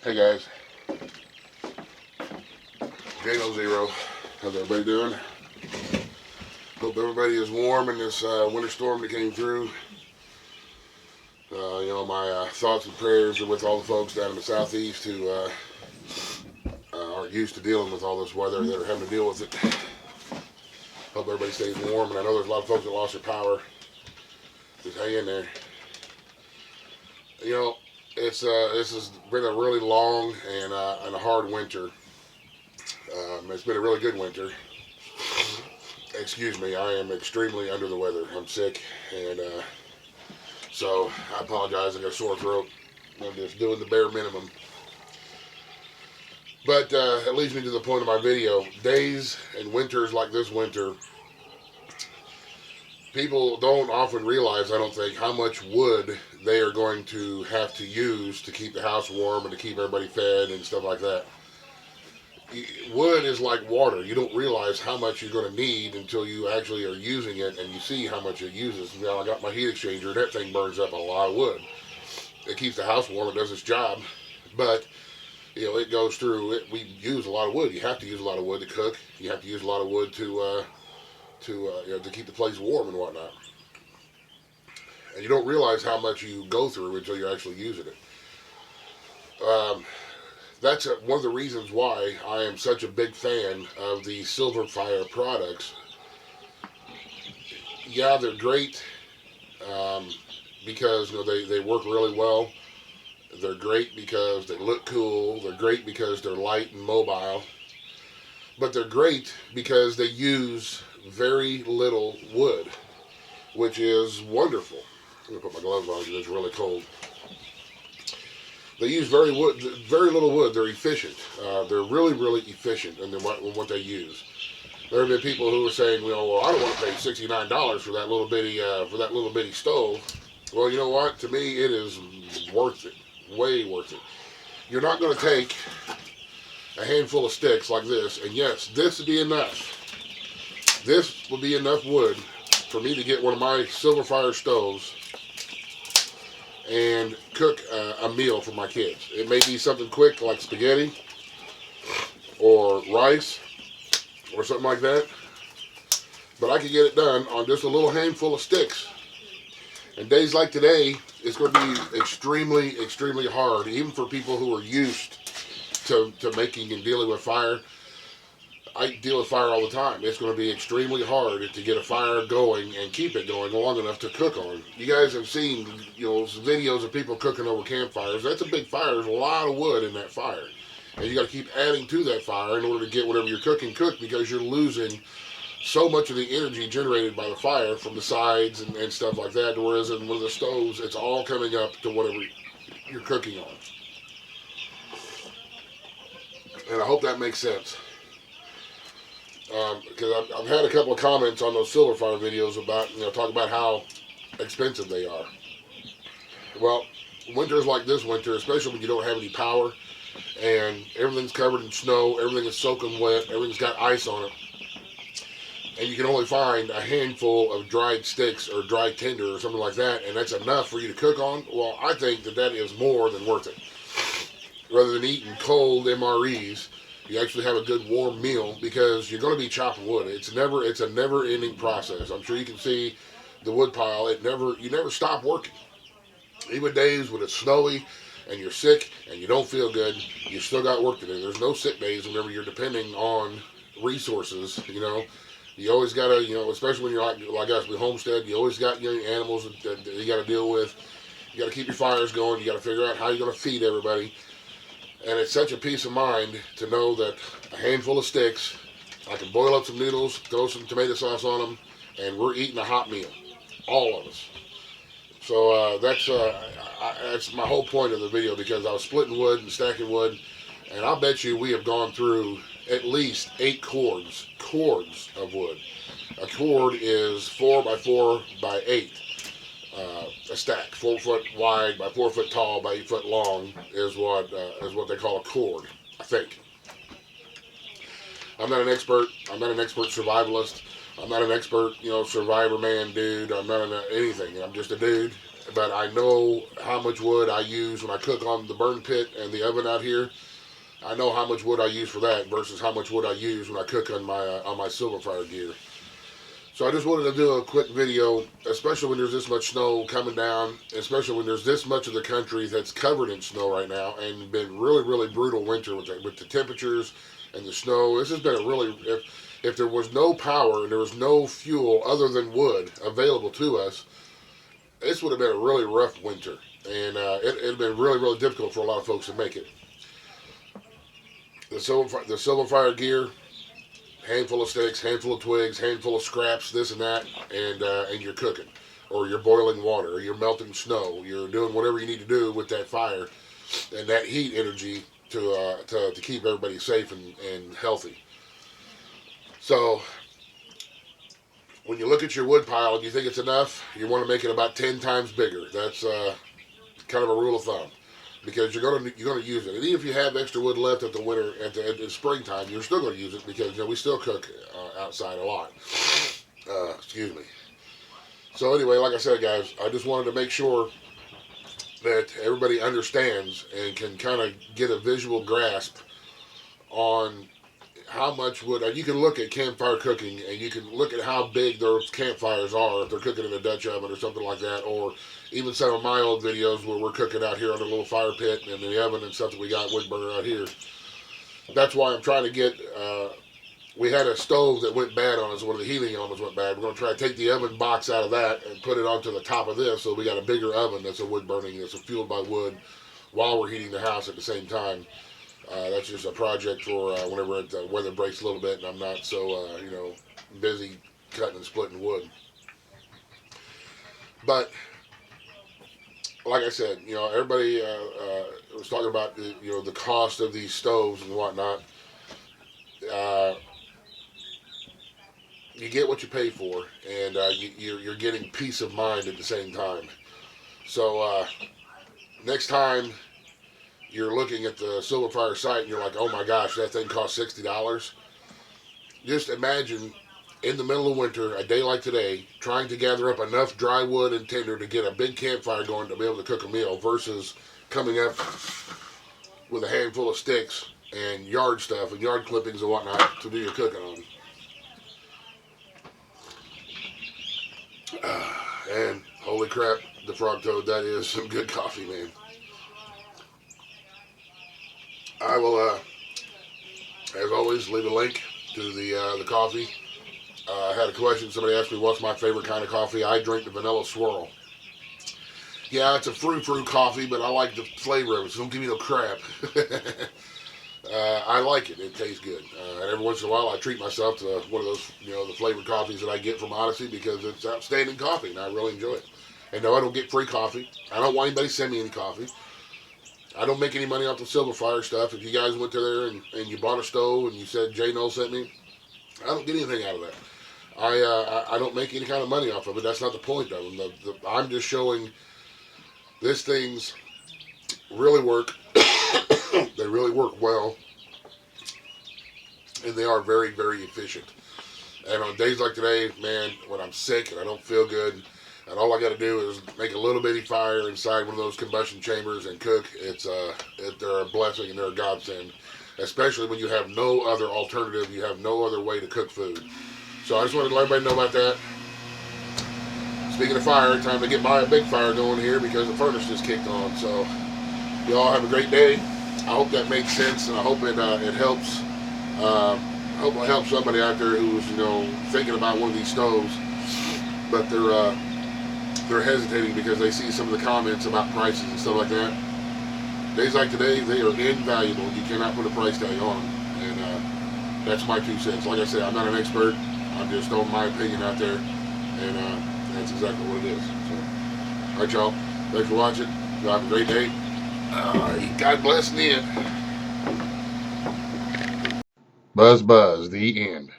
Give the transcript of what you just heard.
Hey guys, J0. How's everybody doing? Hope everybody is warm in this winter storm that came through. My thoughts and prayers are with all the folks down in the southeast who aren't used to dealing with all this weather that are having to deal with it. Hope everybody stays warm, and I know there's a lot of folks that lost their power. Just hang in there. You know, this has been a really long and a hard winter. It's been a really good winter. Excuse me, I am extremely under the weather. I'm sick, and so I apologize. I got a sore throat. I'm just doing the bare minimum. But it leads me to the point of my video. Days and winters like this winter, people don't often realize, I don't think, how much wood they are going to have to use to keep the house warm and to keep everybody fed and stuff like that. Wood is like water. You don't realize how much you're going to need until you actually are using it and you see how much it uses. You know, I got my heat exchanger, and that thing burns up a lot of wood. It keeps the house warm. It does its job. But, you know, it goes through it. We use a lot of wood. You have to use a lot of wood to cook. You have to use a lot of wood to keep the place warm and whatnot. And you don't realize how much you go through until you're actually using it. That's one of the reasons why I am such a big fan of the SilverFire products. Yeah, they're great because they work really well. They're great because they look cool. They're great because they're light and mobile. But they're great because they use very little wood, which is wonderful. I'm going to put my gloves on because it's really cold. They use very little wood. They're efficient. They're really, really efficient in what they use. There have been people who are saying, well, I don't want to pay $69 for that little bitty stove. Well, you know what? To me, it is worth it. Way worth it. You're not going to take a handful of sticks like this, and yes, this would be enough. This would be enough wood for me to get one of my SilverFire stoves and cook a meal for my kids. It may be something quick like spaghetti or rice or something like that, but I could get it done on just a little handful of sticks. And days like today, it's going to be extremely, extremely hard, even for people who are used to making and dealing with fire. I deal with fire all the time. It's going to be extremely hard to get a fire going and keep it going long enough to cook on. You guys have seen, videos of people cooking over campfires. That's a big fire. There's a lot of wood in that fire. And you got to keep adding to that fire in order to get whatever you're cooking cooked, because you're losing so much of the energy generated by the fire from the sides and stuff like that. Whereas in one of the stoves, it's all coming up to whatever you're cooking on. And I hope that makes sense. Because I've had a couple of comments on those SilverFire videos about, talk about how expensive they are. Well, winters like this winter, especially when you don't have any power and everything's covered in snow, everything is soaking wet, everything's got ice on it, and you can only find a handful of dried sticks or dried tinder or something like that, and that's enough for you to cook on, well, I think that is more than worth it. Rather than eating cold MREs, you actually have a good warm meal, because you're going to be chopping wood. It's a never-ending process. I'm sure you can see the wood pile. You never stop working. Even days when it's snowy and you're sick and you don't feel good, you still got work to do. There's no sick days whenever you're depending on resources. You always got to, especially when you're like us, we homestead. You always got animals that you got to deal with. You got to keep your fires going. You got to figure out how you're going to feed everybody. And it's such a peace of mind to know that a handful of sticks, I can boil up some noodles, throw some tomato sauce on them, and we're eating a hot meal. All of us. So that's my whole point of the video, because I was splitting wood and stacking wood, and I'll bet you we have gone through at least 8 cords of wood. A cord is 4 by 4 by 8. A stack, 4 foot wide by 4 foot tall by 8 foot long is what they call a cord, I think. I'm not an expert. I'm not an expert survivalist. I'm not an expert, survivor man dude. I'm not anything. I'm just a dude but I know how much wood I use when I cook on the burn pit and the oven out here. I know how much wood I use for that versus how much wood I use when I cook on my SilverFire gear. So I just wanted to do a quick video, especially when there's this much snow coming down, especially when there's this much of the country that's covered in snow right now, and been really, really brutal winter with the temperatures and the snow. This has been a really, if there was no power and there was no fuel other than wood available to us, this would have been a really rough winter, and it'd been really, really difficult for a lot of folks to make it. The SilverFire gear, handful of sticks, handful of twigs, handful of scraps, this and that, and you're cooking, or you're boiling water, or you're melting snow. You're doing whatever you need to do with that fire and that heat energy to keep everybody safe and healthy. So when you look at your wood pile and you think it's enough, you want to make it about 10 times bigger. That's kind of a rule of thumb, because you're gonna use it. And even if you have extra wood left at the springtime, you're still gonna use it, because we still cook outside a lot. Excuse me. So anyway, like I said, guys, I just wanted to make sure that everybody understands and can kind of get a visual grasp on how much wood. You can look at campfire cooking, and you can look at how big those campfires are if they're cooking in a Dutch oven or something like that, or even some of my old videos where we're cooking out here on a little fire pit and in the oven and stuff that we got wood burner out here. That's why I'm trying to get. We had a stove that went bad on us. One of the heating elements went bad. We're going to try to take the oven box out of that and put it onto the top of this, so we got a bigger oven that's a wood burning, that's fueled by wood, while we're heating the house at the same time. That's just a project for whenever the weather breaks a little bit and I'm not so busy cutting and splitting wood. But like I said, everybody was talking about the cost of these stoves and whatnot. You get what you pay for, and you're getting peace of mind at the same time. So next time you're looking at the SilverFire site and you're like, oh my gosh, that thing costs $60. Just imagine in the middle of winter, a day like today, trying to gather up enough dry wood and tinder to get a big campfire going to be able to cook a meal, versus coming up with a handful of sticks and yard stuff and yard clippings and whatnot to do your cooking on. And holy crap, the Frog Toad, that is some good coffee, man. I will, as always, leave a link to the coffee. I had a question. Somebody asked me what's my favorite kind of coffee. I drink the vanilla swirl. Yeah, it's a frou-frou coffee, but I like the flavor of it, so don't give me no crap. I like it. It tastes good. And every once in a while, I treat myself to one of those, the flavored coffees that I get from Odyssey, because it's outstanding coffee, and I really enjoy it. And no, I don't get free coffee. I don't want anybody to send me any coffee. I don't make any money off the SilverFire stuff. If you guys went there and you bought a stove and you said Jay Noel sent me, I don't get anything out of that. I don't make any kind of money off of it. That's not the point of them. I'm just showing these things really work. They really work well, and they are very, very efficient. And on days like today, man, when I'm sick and I don't feel good, and all I got to do is make a little bitty fire inside one of those combustion chambers and cook, they're a blessing and they're a godsend. Especially when you have no other alternative, you have no other way to cook food. So I just wanted to let everybody know about that. Speaking of fire, time to get a big fire going here, because the furnace just kicked on. So you all have a great day. I hope that makes sense, and I hope it helps. I hope it helps somebody out there who's thinking about one of these stoves, but they're hesitating because they see some of the comments about prices and stuff like that. Days like today, they are invaluable. You cannot put a price tag on them, and that's my 2 cents. Like I said, I'm not an expert. I'm just throwing my opinion out there, and that's exactly what it is. So, all right, y'all. Thanks for watching. Y'all have a great day. God bless in the end. Buzz, buzz, the end.